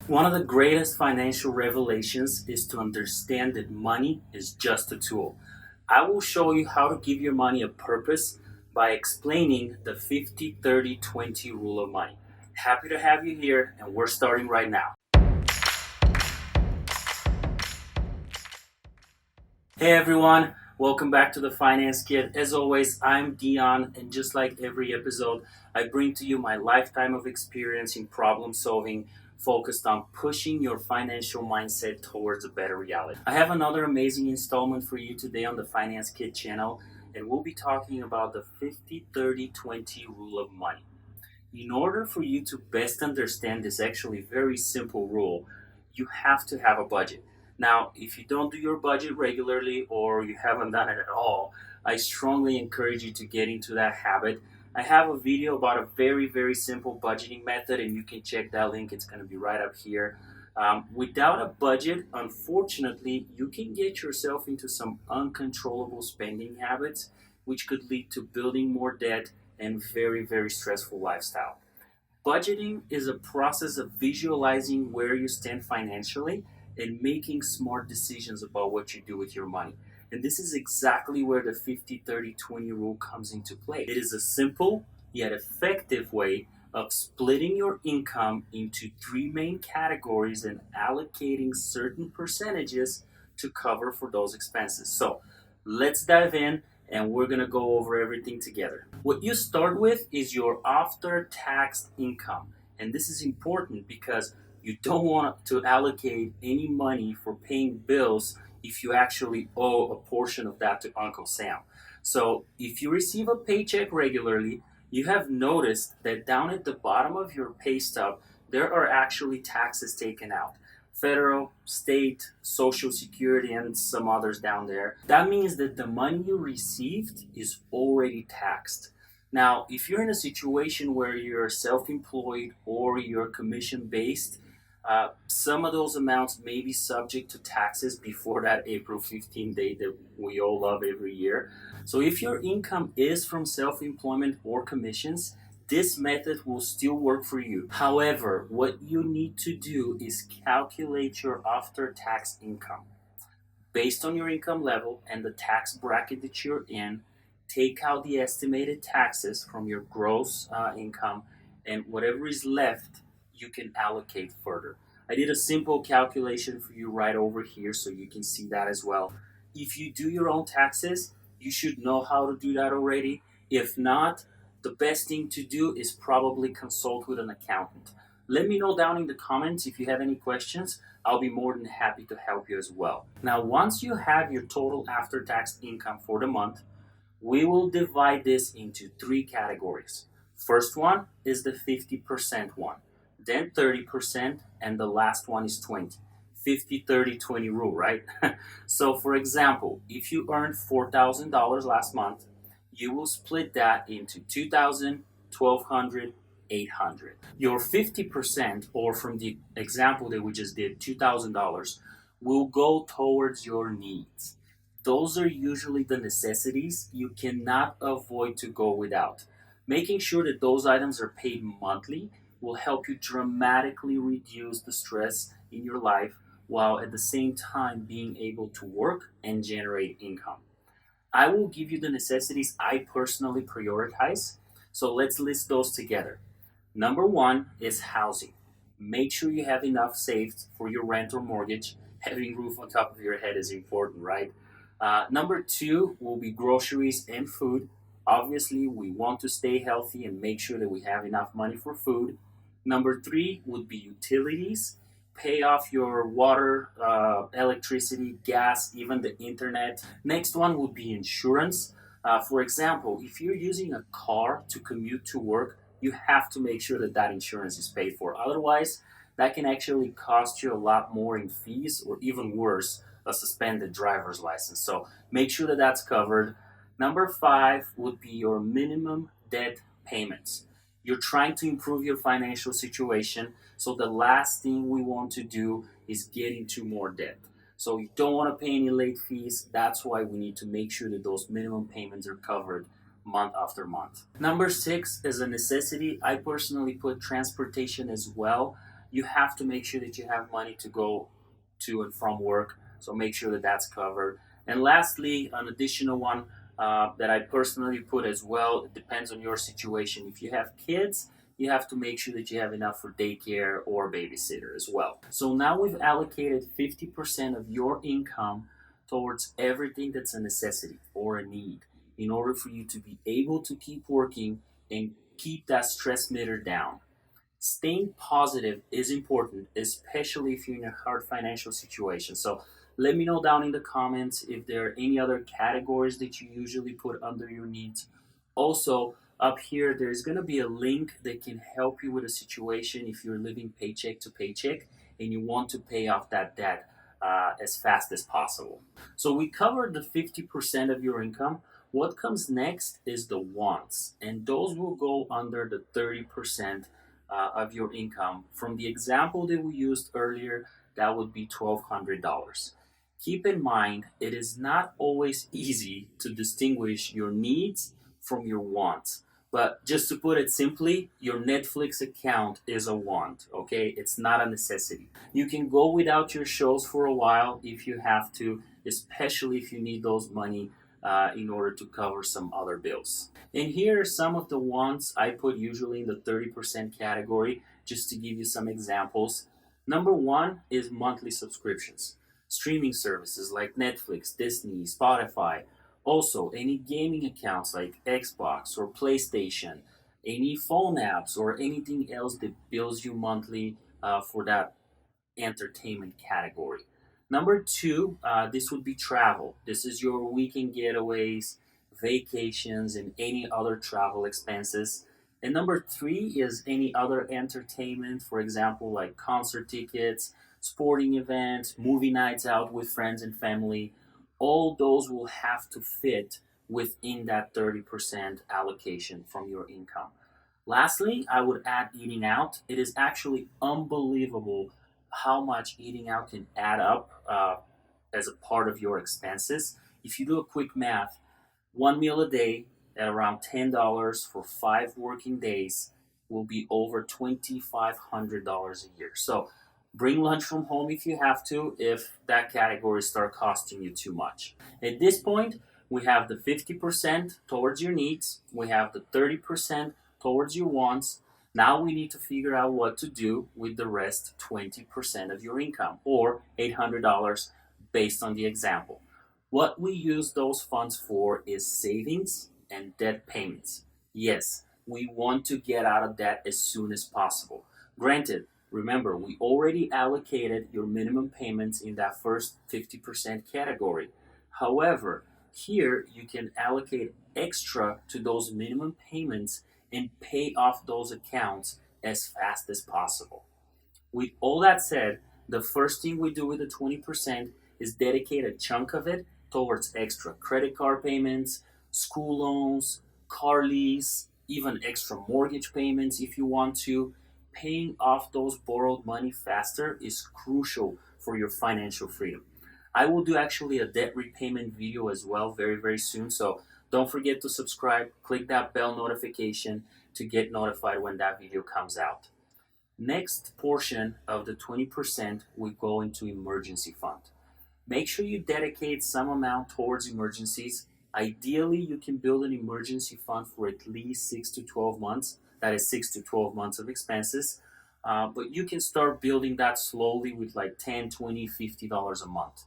One of the greatest financial revelations is to understand that money is just a tool. I will show you how to give your money a purpose by explaining the 50-30-20 rule of money. Happy to have you here, and we're starting right now. Hey everyone, welcome back to the Finance Kid. As always, I'm Dion, and just like every episode, I bring to you my lifetime of experience in problem solving focused on pushing your financial mindset towards a better reality. I have another amazing installment for you today on the Finance Kid channel, and we'll be talking about the 50-30-20 rule of money. In order for you to best understand this actually very simple rule, you have to have a budget. Now, if you don't do your budget regularly or you haven't done it at all, I strongly encourage you to get into that habit. I have a video about a very simple budgeting method, and you can check that link. It's going to be right up here. Without a budget, unfortunately, you can get yourself into some uncontrollable spending habits, which could lead to building more debt and very stressful lifestyle. Budgeting is a process of visualizing where you stand financially and making smart decisions about what you do with your money. And this is exactly where the 50-30-20 rule comes into play. It is a simple yet effective way of splitting your income into three main categories and allocating certain percentages to cover for those expenses. So let's dive in and we're going to go over everything together. What you start with is your after tax income. And this is important because you don't want to allocate any money for paying bills if you actually owe a portion of that to Uncle Sam. So if you receive a paycheck regularly, you have noticed that down at the bottom of your pay stub, there are actually taxes taken out: federal, state, social security, and some others down there. That means that the money you received is already taxed. Now, if you're in a situation where you're self employed or you're commission based, some of those amounts may be subject to taxes before that April 15th date that we all love every year. So, if your income is from self employment or commissions, this method will still work for you. However, what you need to do is calculate your after tax income. Based on your income level and the tax bracket that you're in, take out the estimated taxes from your gross income, and whatever is left, you can allocate further. I did a simple calculation for you right over here so you can see that as well. If you do your own taxes, you should know how to do that already. If not, the best thing to do is probably consult with an accountant. Let me know down in the comments if you have any questions. I'll be more than happy to help you as well. Now, once you have your total after tax income for the month, we will divide this into three categories. First one is the 50% one, then 30%, and the last one is 20. 50-30-20 rule, right? So, for example, if you earned $4,000 last month, you will split that into 2,000, 1,200, 800. Your 50%, or from the example that we just did, $2,000, will go towards your needs. Those are usually the necessities you cannot avoid to go without. Making sure that those items are paid monthly will help you dramatically reduce the stress in your life while at the same time being able to work and generate income. I will give you the necessities I personally prioritize. So let's list those together. Number one is housing. Make sure you have enough saved for your rent or mortgage. Having roof on top of your head is important, right? Number two will be groceries and food. Obviously, we want to stay healthy and make sure that we have enough money for food. Number three would be utilities. Pay off your water, electricity, gas, even the internet. Next one would be insurance. For example, if you're using a car to commute to work, you have to make sure that that insurance is paid for. Otherwise, that can actually cost you a lot more in fees, or even worse, a suspended driver's license. So make sure that that's covered. Number five would be your minimum debt payments. You're trying to improve your financial situation, so the last thing we want to do is get into more debt. So you don't want to pay any late fees. That's why we need to make sure that those minimum payments are covered month after month. Number six is a necessity. I personally put transportation as well. you have to make sure that you have money to go to and from work. So make sure that that's covered. And lastly, an additional one that I personally put as well, it depends on your situation. If you have kids, you have to make sure that you have enough for daycare or babysitter as well. So now we've allocated 50% of your income towards everything that's a necessity or a need in order for you to be able to keep working and keep that stress meter down. Staying positive is important, especially if you're in a hard financial situation. So let me know down in the comments if there are any other categories that you usually put under your needs. Also, up here, there's going to be a link that can help you with a situation if you're living paycheck to paycheck and you want to pay off that debt as fast as possible. So we covered the 50% of your income. What comes next is the wants, and those will go under the 30% of your income. From the example that we used earlier, that would be $1,200. Keep in mind, it is not always easy to distinguish your needs from your wants. But just to put it simply, your Netflix account is a want, okay? It's not a necessity. You can go without your shows for a while if you have to, especially if you need those money in order to cover some other bills. And here are some of the wants I put usually in the 30% category, just to give you some examples. Number one is monthly subscriptions. Streaming services like Netflix, Disney, Spotify. Also, any gaming accounts like Xbox or PlayStation, any phone apps or anything else that bills you monthly for that entertainment category. Number two, this would be travel. This is your weekend getaways, vacations, and any other travel expenses. And number three is any other entertainment, for example, like concert tickets, sporting events, movie nights out with friends and family. All those will have to fit within that 30% allocation from your income. Lastly, I would add eating out. It is actually unbelievable how much eating out can add up as a part of your expenses. If you do a quick math, one meal a day at around $10 for 5 working days will be over $2,500 a year. So bring lunch from home if you have to, if that category start costing you too much. At this point, we have the 50% towards your needs, we have the 30% towards your wants. Now we need to figure out what to do with the rest 20% of your income, or $800 based on the example. What we use those funds for is savings and debt payments. Yes, we want to get out of debt as soon as possible. Granted, remember, we already allocated your minimum payments in that first 50% category. However, here you can allocate extra to those minimum payments and pay off those accounts as fast as possible. With all that said, the first thing we do with the 20% is dedicate a chunk of it towards extra credit card payments, school loans, car lease, even extra mortgage payments if you want to. Paying off those borrowed money faster is crucial for your financial freedom. I will do actually a debt repayment video as well very, very soon. So don't forget to subscribe, click that bell notification to get notified when that video comes out. Next portion of the 20% will go into emergency fund. Make sure you dedicate some amount towards emergencies. Ideally, you can build an emergency fund for at least 6 to 12 months. That is 6 to 12 months of expenses. But you can start building that slowly with like $10, $20, $50 a month.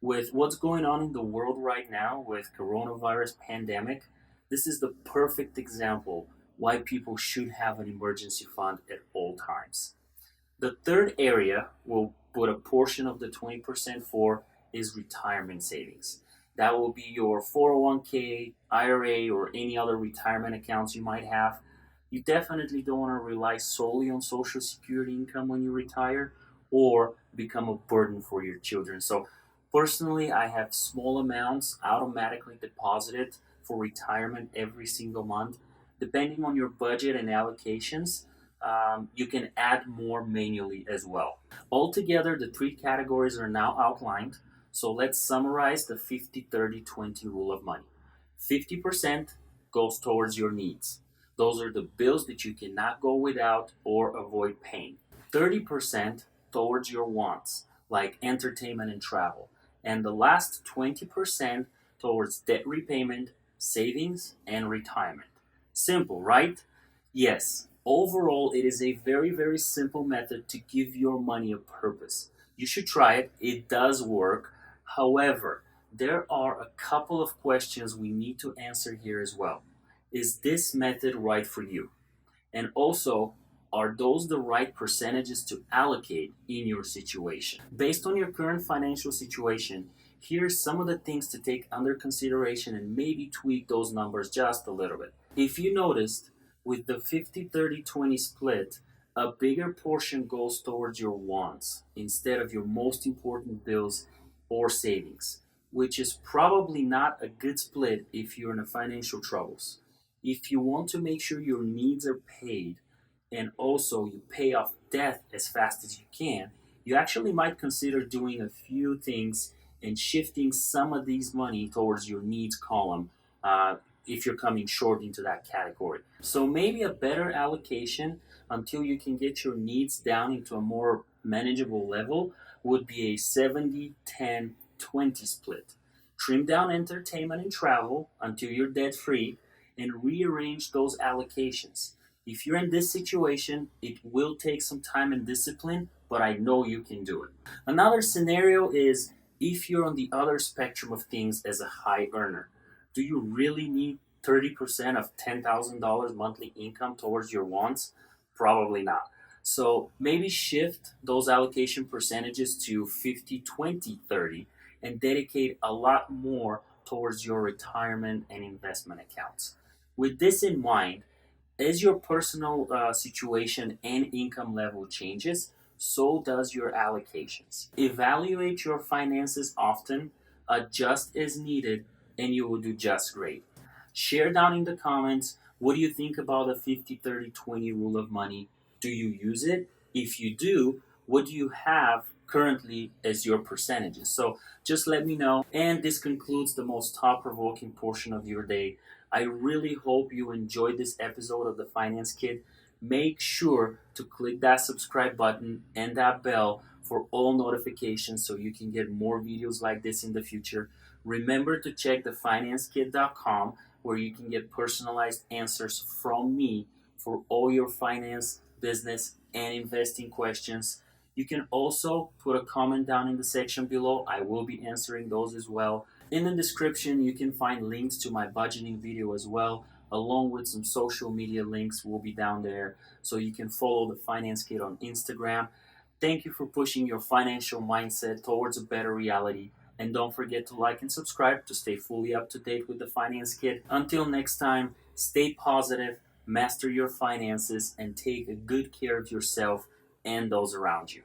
With what's going on in the world right now with coronavirus pandemic, this is the perfect example why people should have an emergency fund at all times. The third area we'll put a portion of the 20% for is retirement savings. That will be your 401k, IRA, or any other retirement accounts you might have. You definitely don't want to rely solely on Social Security income when you retire or become a burden for your children. So personally, I have small amounts automatically deposited for retirement every single month. Depending on your budget and allocations, you can add more manually as well. Altogether, the three categories are now outlined. So let's summarize the 50-30-20 rule of money. 50% goes towards your needs. Those are the bills that you cannot go without or avoid paying. 30% towards your wants, like entertainment and travel, and the last 20% towards debt repayment, savings, and retirement. Simple, right? Yes. Overall, it is a very, very simple method to give your money a purpose. You should try it, it does work. However, there are a couple of questions we need to answer here as well. Is this method right for you? And also, are those the right percentages to allocate in your situation? Based on your current financial situation, here's some of the things to take under consideration and maybe tweak those numbers just a little bit. If you noticed, with the 50-30-20 split, a bigger portion goes towards your wants instead of your most important bills or savings, which is probably not a good split if you're in a financial troubles. If you want to make sure your needs are paid and also you pay off debt as fast as you can, you actually might consider doing a few things and shifting some of these money towards your needs column if you're coming short into that category. So maybe a better allocation until you can get your needs down into a more manageable level would be a 70-10-20 split. Trim down entertainment and travel until you're debt free and rearrange those allocations. If you're in this situation, it will take some time and discipline, but I know you can do it. Another scenario is if you're on the other spectrum of things as a high earner. Do you really need 30% of $10,000 monthly income towards your wants? Probably not. So maybe shift those allocation percentages to 50-20-30 and dedicate a lot more towards your retirement and investment accounts. With this in mind, as your personal situation and income level changes, so does your allocations. Evaluate your finances often, adjust as needed, and you will do just great. Share down in the comments what do you think about the 50-30-20 rule of money? Do you use it? If you do, what do you have currently as your percentages? So just let me know. And this concludes the most thought provoking portion of your day. I really hope you enjoyed this episode of the Finance Kid. Make sure to click that subscribe button and that bell for all notifications so you can get more videos like this in the future. Remember to check thefinancekid.com where you can get personalized answers from me for all your finance, business, and investing questions. You can also put a comment down in the section below. I will be answering those as well. In the description, you can find links to my budgeting video as well, along with some social media links will be down there. So you can follow the Finance Kid on Instagram. Thank you for pushing your financial mindset towards a better reality. And don't forget to like and subscribe to stay fully up to date with the Finance Kid. Until next time, stay positive, master your finances, and take good care of yourself and those around you.